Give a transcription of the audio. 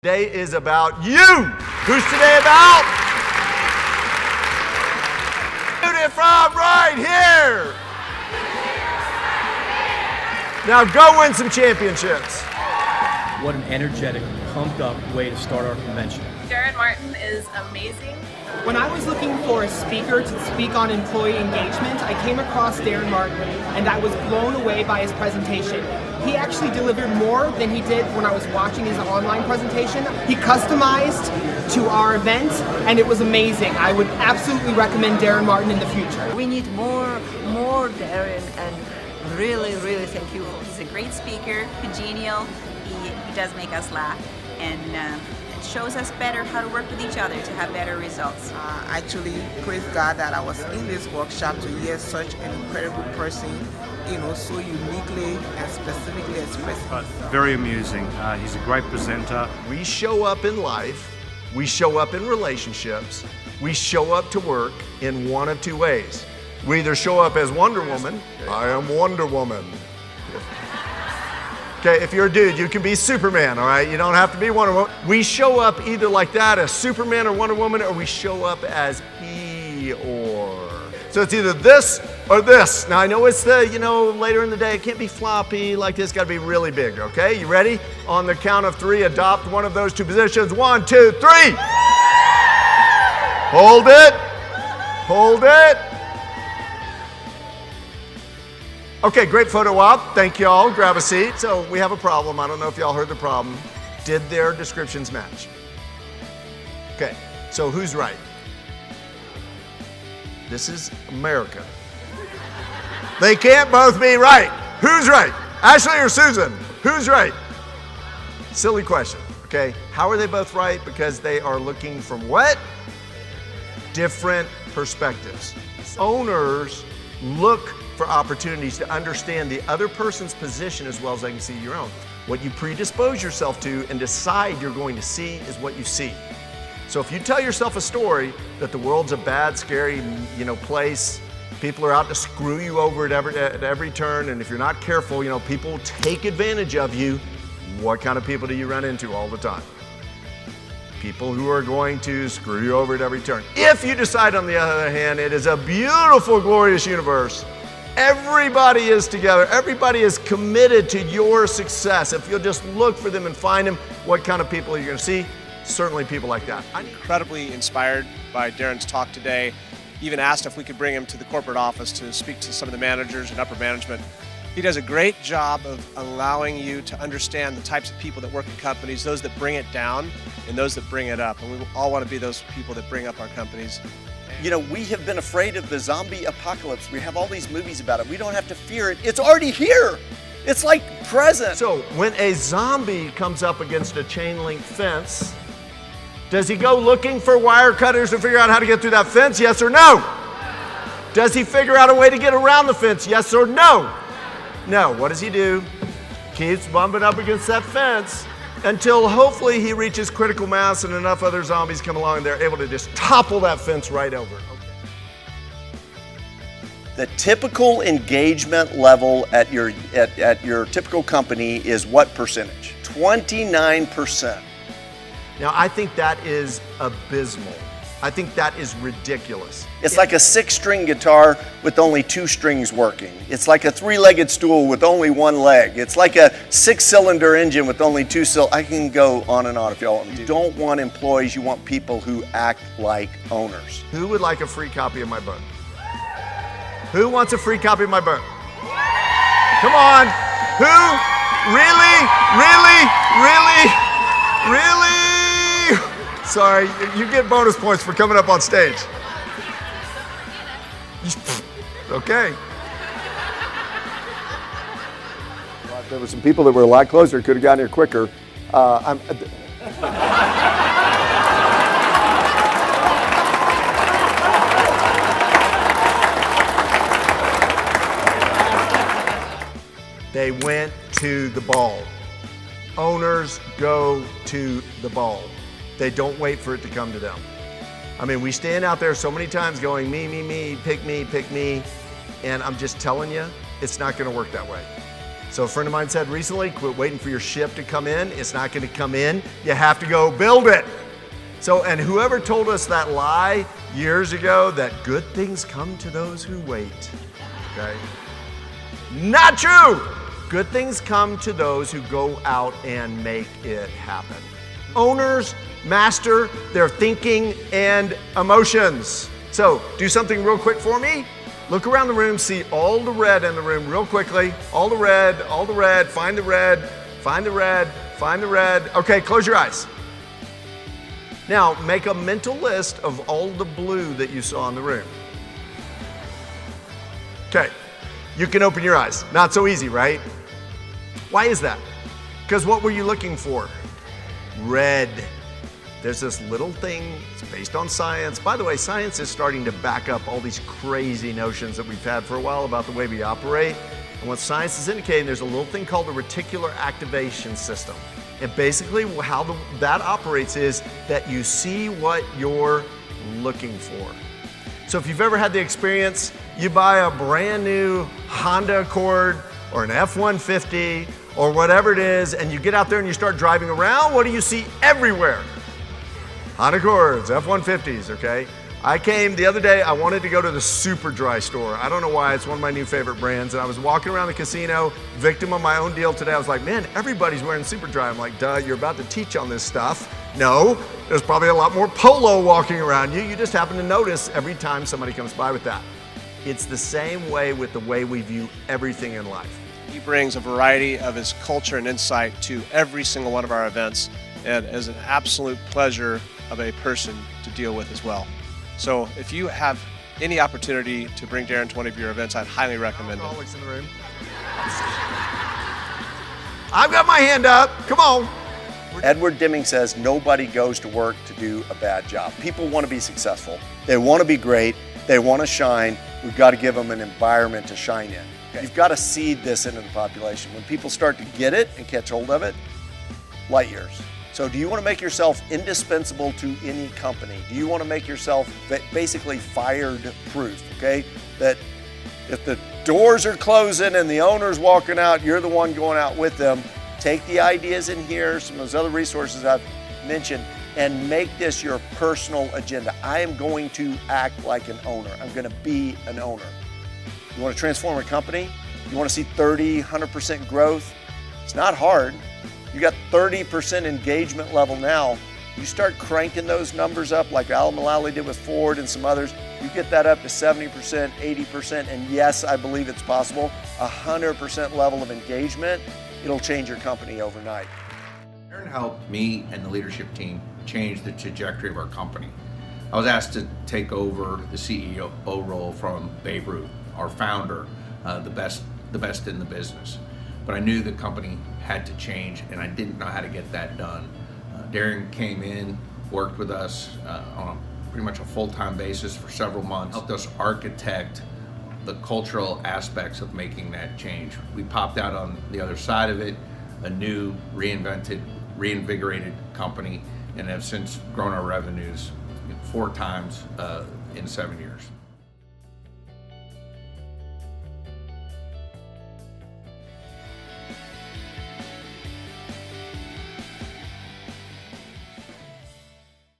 Today is about you. Who's today about? From right here. Now go win some championships. What an energetic, pumped up way to start our convention. Daren Martin is amazing. When I was looking for a speaker to speak on employee engagement, I came across Daren Martin, and I was blown away by his presentation. He actually delivered more than he did when I was watching his online presentation. He customized to our event, and it was amazing. I would absolutely recommend Daren Martin in the future. We need more Daren, and really thank you. He's a great speaker, congenial. He does make us laugh, and it shows us better how to work with each other to have better results. Actually, praise God that I was in this workshop to hear such an incredible person, so uniquely and specifically expressing. Very amusing. He's a great presenter. We show up in life, we show up in relationships, we show up to work in one of two ways. We either show up as Wonder Woman. I am Wonder Woman. Okay, if you're a dude, you can be Superman, all right? You don't have to be Wonder Woman. We show up either like that as Superman or Wonder Woman, or we show up as he or. So it's either this or this. Now I know it's the, later in the day, it can't be floppy like this, gotta be really big, okay? You ready? On the count of three, adopt one of those two positions. 1, 2, 3. Hold it. Hold it. Okay, great photo op. Thank y'all. Grab a seat. So we have a problem. I don't know if y'all heard the problem. Did their descriptions match? Okay, so who's right? This is America. They can't both be right. Who's right? Ashley or Susan? Who's right? Silly question, okay? How are they both right? Because they are looking from what? Different perspectives. Owners look for opportunities to understand the other person's position as well as they can see your own. What you predispose yourself to and decide you're going to see is what you see. So if you tell yourself a story that the world's a bad, scary, place, people are out to screw you over at every turn, and if you're not careful, people take advantage of you, what kind of people do you run into all the time? People who are going to screw you over at every turn. If you decide, on the other hand, it is a beautiful, glorious universe, everybody is together. Everybody is committed to your success. If you'll just look for them and find them, what kind of people are you going to see? Certainly people like that. I'm incredibly inspired by Daren's talk today. Even asked if we could bring him to the corporate office to speak to some of the managers and upper management. He does a great job of allowing you to understand the types of people that work in companies, those that bring it down and those that bring it up. And we all want to be those people that bring up our companies. We have been afraid of the zombie apocalypse. We have all these movies about it. We don't have to fear it. It's already here. It's like present. So when a zombie comes up against a chain link fence, does he go looking for wire cutters to figure out how to get through that fence? Yes or no? Does he figure out a way to get around the fence? Yes or no? No. What does he do? Keeps bumping up against that fence until hopefully he reaches critical mass and enough other zombies come along and they're able to just topple that fence right over. The typical engagement level at your typical company is what percentage? 29%. Now, I think that is abysmal. I think that is ridiculous. It's like a 6-string guitar with only 2 strings working. It's like a 3-legged stool with only 1 leg. It's like a 6-cylinder engine with only 2 cylinders. I can go on and on if y'all want me to. You don't want employees, you want people who act like owners. Who would like a free copy of my book? Who wants a free copy of my book? Come on. Who? Really? Sorry, you get bonus points for coming up on stage. Okay. There were some people that were a lot closer, could have gotten here quicker. They went to the ball. Owners go to the ball. They don't wait for it to come to them. I mean, we stand out there so many times going, me, pick me, and I'm just telling you, it's not gonna work that way. So a friend of mine said recently, quit waiting for your ship to come in. It's not going to come in. You have to go build it. So, and whoever told us that lie years ago, that good things come to those who wait, okay? Not true. Good things come to those who go out and make it happen. Owners master their thinking and emotions. So do something real quick for me. Look around the room, see all the red in the room real quickly. All the red, find the red, find the red, find the red. Okay, close your eyes. Now make a mental list of all the blue that you saw in the room. Okay, you can open your eyes. Not so easy, right? Why is that? Because what were you looking for? Red. There's this little thing, it's based on science. By the way, science is starting to back up all these crazy notions that we've had for a while about the way we operate. And what science is indicating, there's a little thing called the reticular activation system. And basically how that operates is that you see what you're looking for. So if you've ever had the experience, you buy a brand new Honda Accord or an F-150 or whatever it is, and you get out there and you start driving around, what do you see everywhere? Honda Accords, F-150s, okay? I came the other day, I wanted to go to the Superdry store. I don't know why, it's one of my new favorite brands. And I was walking around the casino, victim of my own deal today. I was like, man, everybody's wearing Superdry. I'm like, duh, you're about to teach on this stuff. No, there's probably a lot more Polo walking around you. You just happen to notice every time somebody comes by with that. It's the same way with the way we view everything in life. He brings a variety of his culture and insight to every single one of our events, and is an absolute pleasure of a person to deal with as well. So if you have any opportunity to bring Daren to one of your events, I'd highly recommend it. Alcoholics in the room. I've got my hand up. Come on. Edward Deming says nobody goes to work to do a bad job. People want to be successful. They want to be great. They want to shine. We've got to give them an environment to shine in. Okay. You've got to seed this into the population. When people start to get it and catch hold of it, light years. So do you want to make yourself indispensable to any company? Do you want to make yourself basically fired proof, okay? That if the doors are closing and the owner's walking out, you're the one going out with them. Take the ideas in here, some of those other resources I've mentioned, and make this your personal agenda. I am going to act like an owner. I'm going to be an owner. You want to transform a company? You want to see 30, 100% growth? It's not hard. You got 30% engagement level now. You start cranking those numbers up like Al Mullally did with Ford and some others. You get that up to 70%, 80%, and yes, I believe it's possible. 100% level of engagement, it'll change your company overnight. Daren helped me and the leadership team change the trajectory of our company. I was asked to take over the CEO role from Babe Ruth, our founder, the best in the business. But I knew the company had to change, and I didn't know how to get that done. Daren came in, worked with us on pretty much a full-time basis for several months, helped us architect the cultural aspects of making that change. We popped out on the other side of it, a new, reinvigorated company, and have since grown our revenues 4 times in 7 years.